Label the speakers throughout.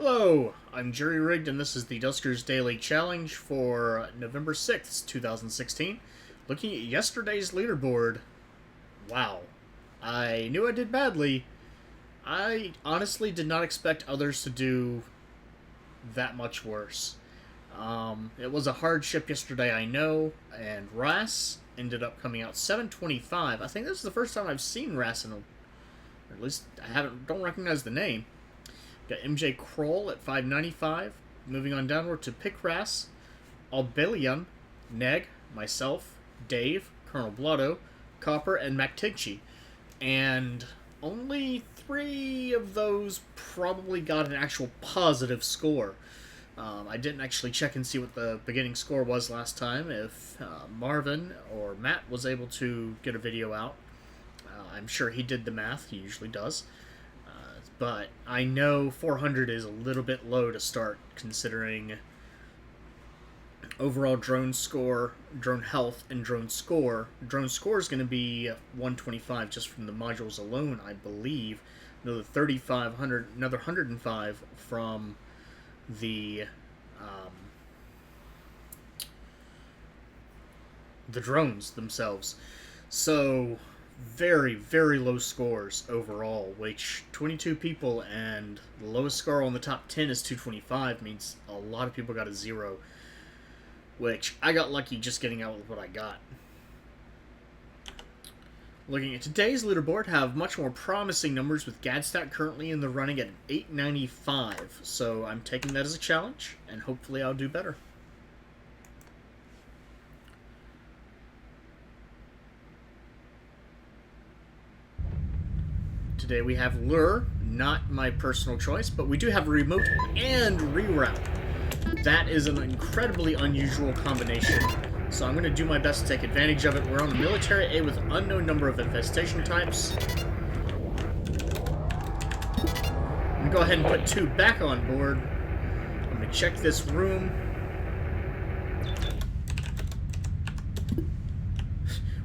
Speaker 1: Hello, I'm Jerry Rigged, and this is the Duskers Daily Challenge for November 6th, 2016. Looking at yesterday's leaderboard, wow. I knew I did badly. I honestly did not expect others to do that much worse. It was a hard ship yesterday, I know, and Ras ended up coming out 725. I think this is the first time I've seen Ras in a... Or at least I don't recognize the name. Got MJ Kroll at 595. Moving on downward to Pikras, Albelian, Neg, myself, Dave, Colonel Blotto, Copper, and MacTigchi. And only 3 of those probably got an actual positive score. I didn't actually check and see what the beginning score was last time. If Marvin or Matt was able to get a video out, I'm sure he did the math. He usually does. But I know 400 is a little bit low to start, considering overall drone score, drone health, and drone score. Drone score is going to be 125 just from the modules alone, I believe. Another 3,500, another 105 from the drones themselves. So very, very low scores overall, which 22 people and the lowest score on the top 10 is 225 means a lot of people got a 0, which I got lucky just getting out with what I got. Looking at today's leaderboard, have much more promising numbers, with Gadstat currently in the running at 895, so I'm taking that as a challenge, and hopefully I'll do better. Today we have Lure, not my personal choice, but we do have Remote and Reroute. That is an incredibly unusual combination, so I'm going to do my best to take advantage of it. We're on a military A with unknown number of infestation types. I'm going to go ahead and put 2 back on board. I'm going to check this room.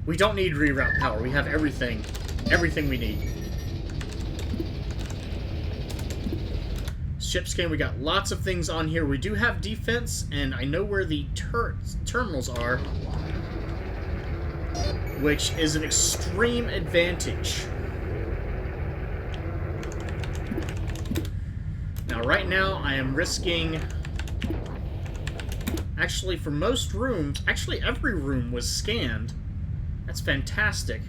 Speaker 1: We don't need reroute power. We have everything we need. Ship scan, we got lots of things on here. We do have defense, and I know where the terminals are, which is an extreme advantage. Now, right now, I am risking... Actually, for most rooms... Actually, every room was scanned. That's fantastic.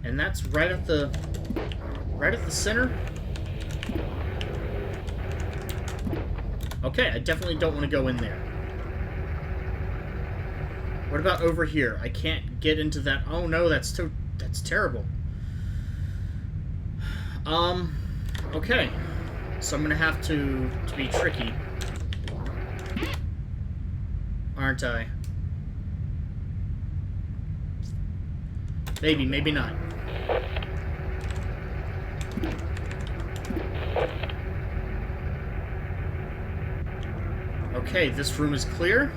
Speaker 1: And that's right at the center. Okay, I definitely don't want to go in there. What about over here? I can't get into that. Oh no, that's terrible. Okay. So I'm gonna have to be tricky. Aren't I? Maybe, maybe not. Okay, this room is clear.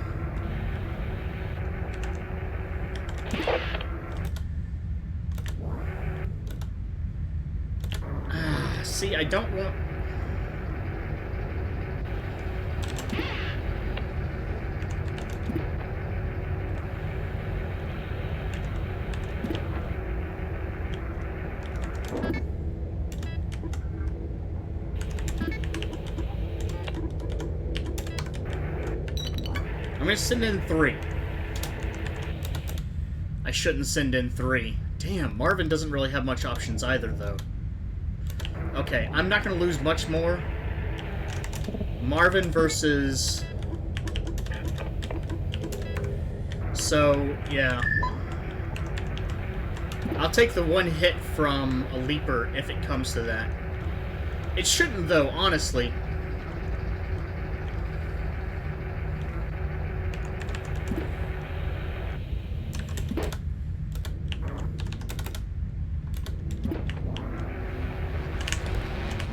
Speaker 1: See, I don't want... I'm gonna send in 3. I shouldn't send in 3. Damn, Marvin doesn't really have much options either, though. Okay, I'm not gonna lose much more. Marvin versus... So, yeah. I'll take the 1 hit from a Leaper if it comes to that. It shouldn't, though, honestly.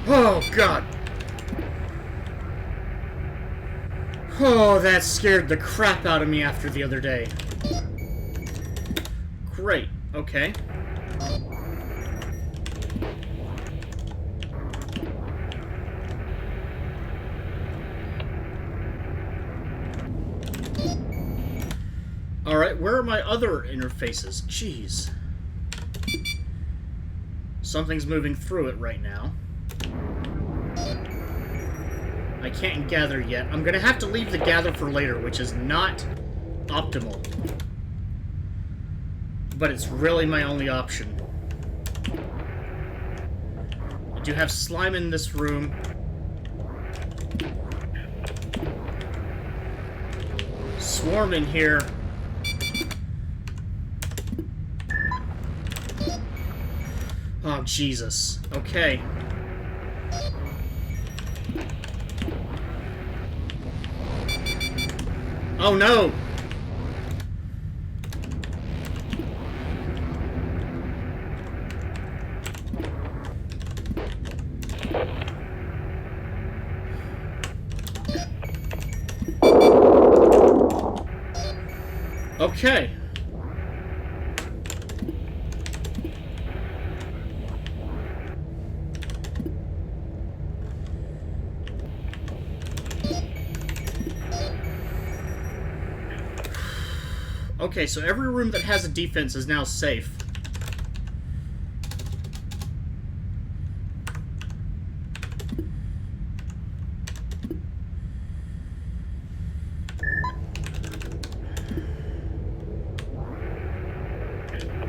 Speaker 1: Oh, God. Oh, that scared the crap out of me after the other day. Great. Okay. Alright, where are my other interfaces? Jeez. Something's moving through it right now. I can't gather yet. I'm gonna have to leave the gather for later, which is not optimal. But it's really my only option. I do have slime in this room. Swarm in here. Oh, Jesus. Okay. Oh, no! Okay. Okay, so every room that has a defense is now safe.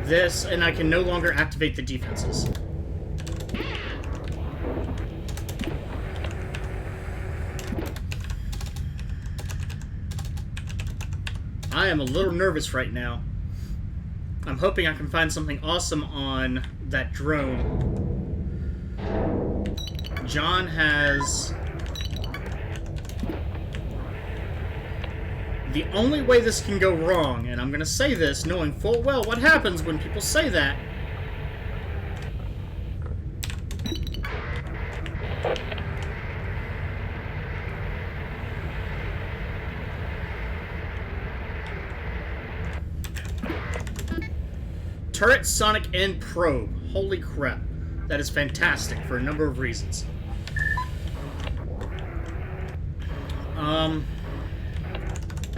Speaker 1: This, and I can no longer activate the defenses. I am a little nervous right now. I'm hoping I can find something awesome on that drone. John has... The only way this can go wrong, and I'm going to say this knowing full well what happens when people say that. Turret, Sonic, and Probe. Holy crap. That is fantastic for a number of reasons.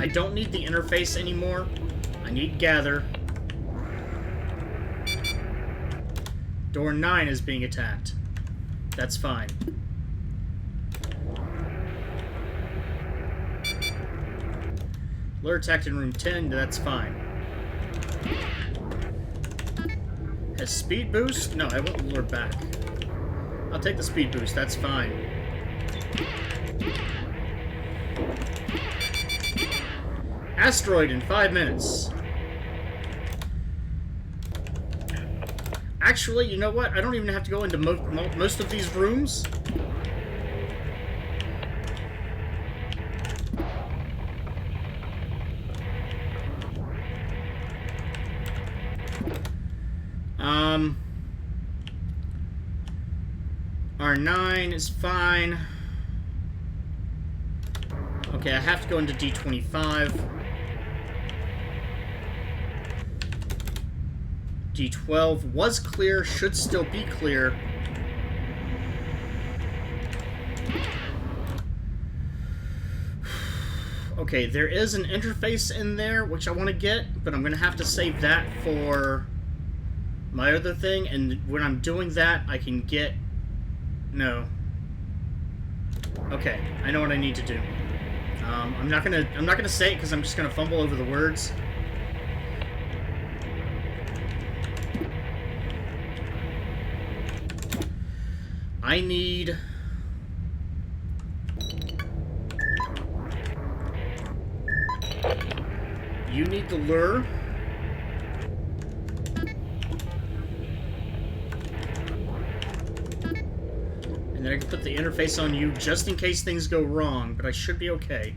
Speaker 1: I don't need the interface anymore. I need Gather. Door 9 is being attacked. That's fine. Lure attacked in room 10, that's fine. Has speed boost? No, I won't lure back. I'll take the speed boost, that's fine. Asteroid in 5 minutes. Actually, you know what? I don't even have to go into most of these rooms. R9 is fine. Okay, I have to go into D25. D12 was clear, should still be clear. Okay, there is an interface in there, which I want to get, but I'm going to have to save that for my other thing, and when I'm doing that, I can get... No. Okay, I know what I need to do. I'm not gonna say it because I'm just gonna fumble over the words. I need... You need the lure. And then I can put the interface on you just in case things go wrong, but I should be okay.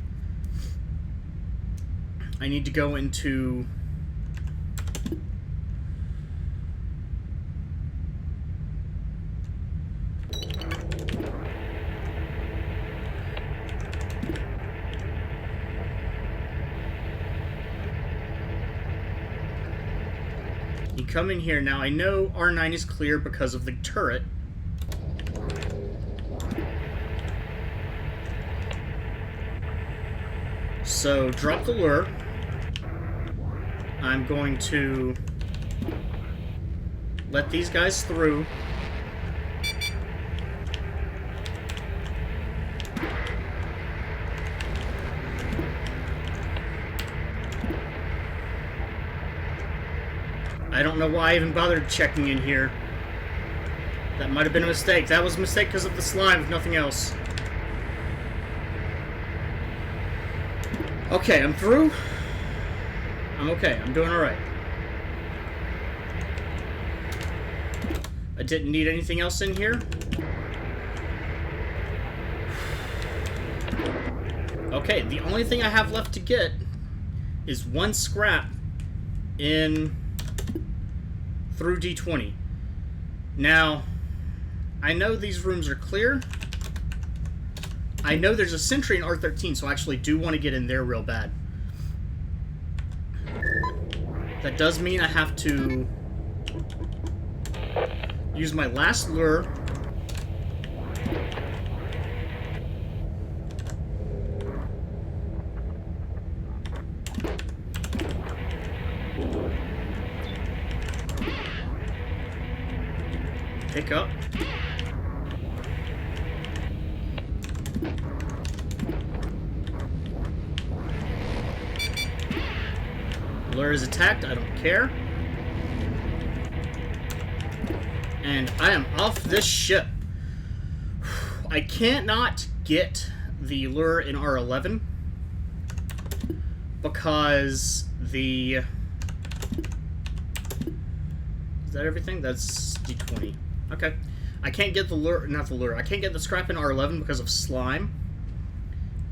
Speaker 1: I need to go into... You come in here. Now, I know R9 is clear because of the turret. So, drop the lure. I'm going to let these guys through. I don't know why I even bothered checking in here. That might have been a mistake. That was a mistake because of the slime, if nothing else. Okay, I'm through. I'm okay. I'm doing alright. I didn't need anything else in here. Okay, the only thing I have left to get is one scrap in through D20. Now, I know these rooms are clear. I know there's a sentry in R13, so I actually do want to get in there real bad. That does mean I have to use my last lure. Pick up. Lure is attacked, I don't care. And I am off this ship. I can't not get the lure in R11 because the... Is that everything? That's D20. Okay. I can't get the lure, not the lure, I can't get the scrap in R11 because of slime.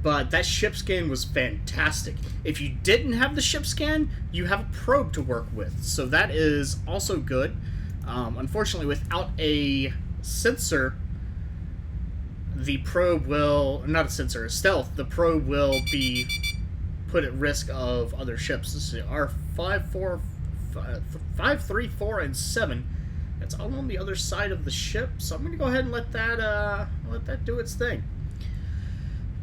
Speaker 1: But that ship scan was fantastic. If you didn't have the ship scan, you have a probe to work with. So that is also good. Unfortunately, without a sensor, the probe will... Not a sensor, a stealth. The probe will be put at risk of other ships. This is R5, 3, 4, and 7. That's all on the other side of the ship. So I'm going to go ahead and let that do its thing.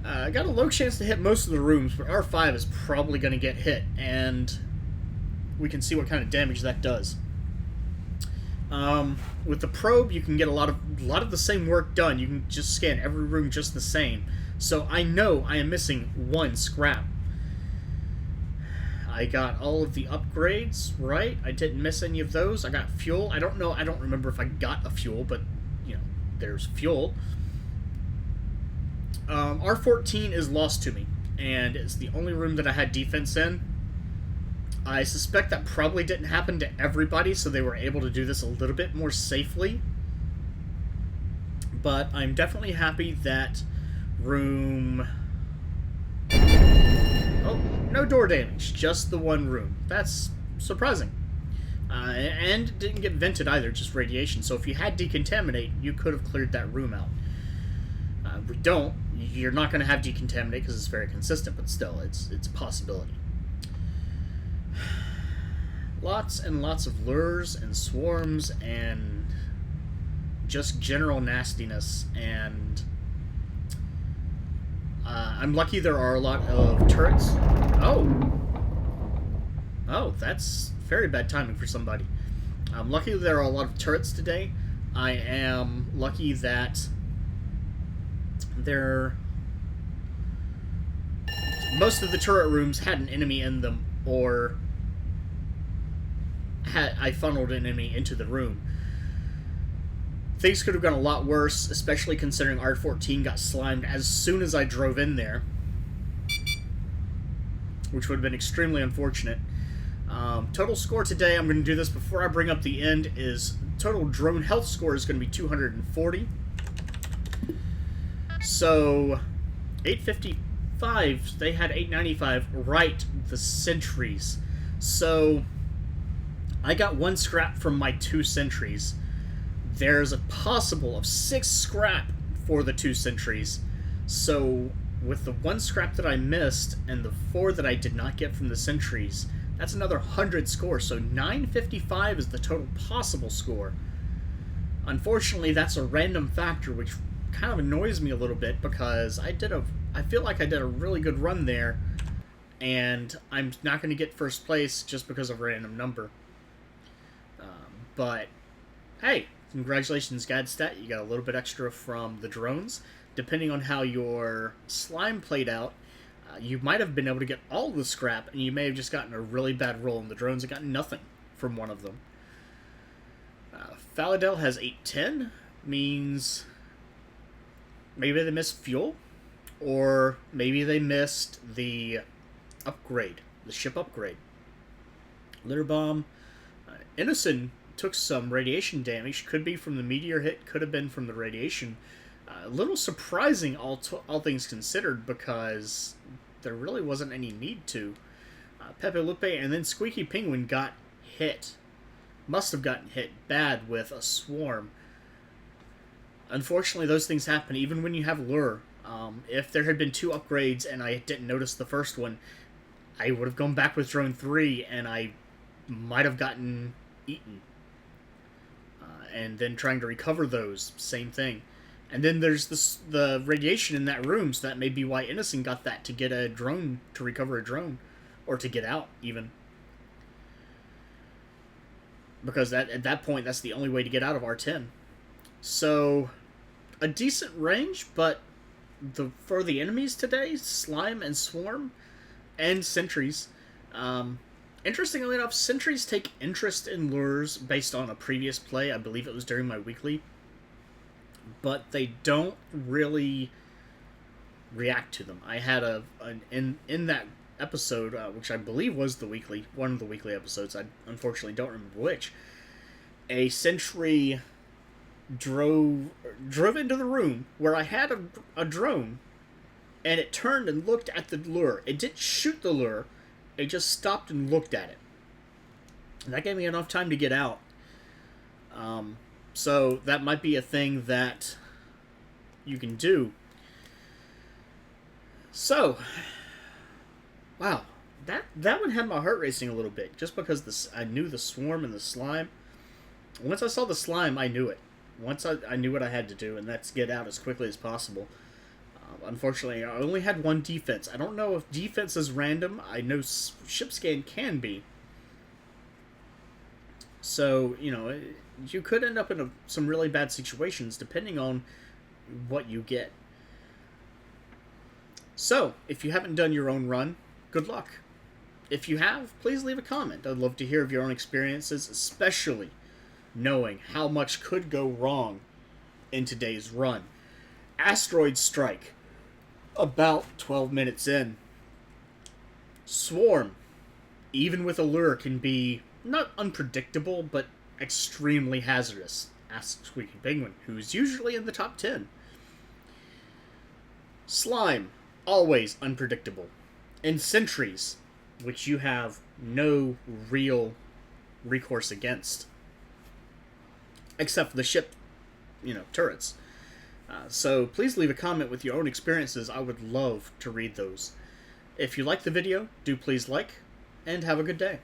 Speaker 1: I got a low chance to hit most of the rooms, but R5 is probably going to get hit, and we can see what kind of damage that does. With the probe, you can get a lot of the same work done. You can just scan every room just the same. So I know I am missing one scrap. I got all of the upgrades, right? I didn't miss any of those. I got fuel. I don't remember if I got a fuel, but, you know, there's fuel. R14 is lost to me, and it's the only room that I had defense in. I suspect that probably didn't happen to everybody, so they were able to do this a little bit more safely. But I'm definitely happy that room... Oh, no door damage, just the one room. That's surprising. And it didn't get vented either, just radiation. So if you had decontaminate, you could have cleared that room out. We don't. You're not going to have decontaminate because it's very consistent, but still, it's a possibility. Lots and lots of lures and swarms and just general nastiness, and I'm lucky there are a lot of turrets. Oh, that's very bad timing for somebody. I'm lucky there are a lot of turrets today. I am lucky that most of the turret rooms had an enemy in them, or I funneled an enemy into the room. Things could have gone a lot worse, especially considering R14 got slimed as soon as I drove in there, which would have been extremely unfortunate. Total score today, I'm going to do this before I bring up the end, is total drone health score is going to be 240. So, 855, they had 895, right, the sentries. So, I got one scrap from my 2 sentries. There's a possible of 6 scrap for the 2 sentries. So, with the 1 scrap that I missed, and the 4 that I did not get from the sentries, that's another 100 score. So, 955 is the total possible score. Unfortunately, that's a random factor, which kind of annoys me a little bit, because I feel like I did a really good run there, and I'm not going to get first place just because of a random number. But hey, congratulations, Gadstat. You got a little bit extra from the drones. Depending on how your slime played out, you might have been able to get all the scrap, and you may have just gotten a really bad roll, and the drones have gotten nothing from one of them. Faladel has 810, means maybe they missed fuel, or maybe they missed the upgrade, the ship upgrade. Litter Bomb, Innocent took some radiation damage, could be from the meteor hit, could have been from the radiation. A little surprising, all things considered, because there really wasn't any need to. Pepe Lupe and then Squeaky Penguin got hit. Must have gotten hit bad with a swarm. Unfortunately, those things happen even when you have lure. If there had been 2 upgrades and I didn't notice the first one, I would have gone back with Drone 3 and I might have gotten eaten. And then trying to recover those, same thing. And then there's the radiation in that room, so that may be why Innocent got that, to get a drone, to recover a drone. Or to get out, even. Because at that point, that's the only way to get out of R10. So, a decent range, but for the enemies today, Slime and Swarm, and Sentries. Interestingly enough, Sentries take interest in lures based on a previous play. I believe it was during my weekly. But they don't really react to them. I had in that episode, which I believe was the weekly, one of the weekly episodes, I unfortunately don't remember which, a sentry drove into the room where I had a drone, and it turned and looked at the lure. It didn't shoot the lure, it just stopped and looked at it. And that gave me enough time to get out. So that might be a thing that you can do. So, wow, that one had my heart racing a little bit, just because I knew the swarm and the slime. Once I saw the slime, I knew it. Once I knew what I had to do, and that's get out as quickly as possible. Unfortunately, I only had 1 defense. I don't know if defense is random. I know ship scan can be. So, you know, you could end up in some really bad situations depending on what you get. So, if you haven't done your own run, good luck. If you have, please leave a comment. I'd love to hear of your own experiences, especially knowing how much could go wrong in today's run. Asteroid Strike, about 12 minutes in. Swarm, even with a lure, can be not unpredictable, but extremely hazardous. Ask Squeaky Penguin, who's usually in the top 10. Slime, always unpredictable. And Sentries, which you have no real recourse against. Except for the ship, turrets. So please leave a comment with your own experiences. I would love to read those. If you like the video, do please like, and have a good day.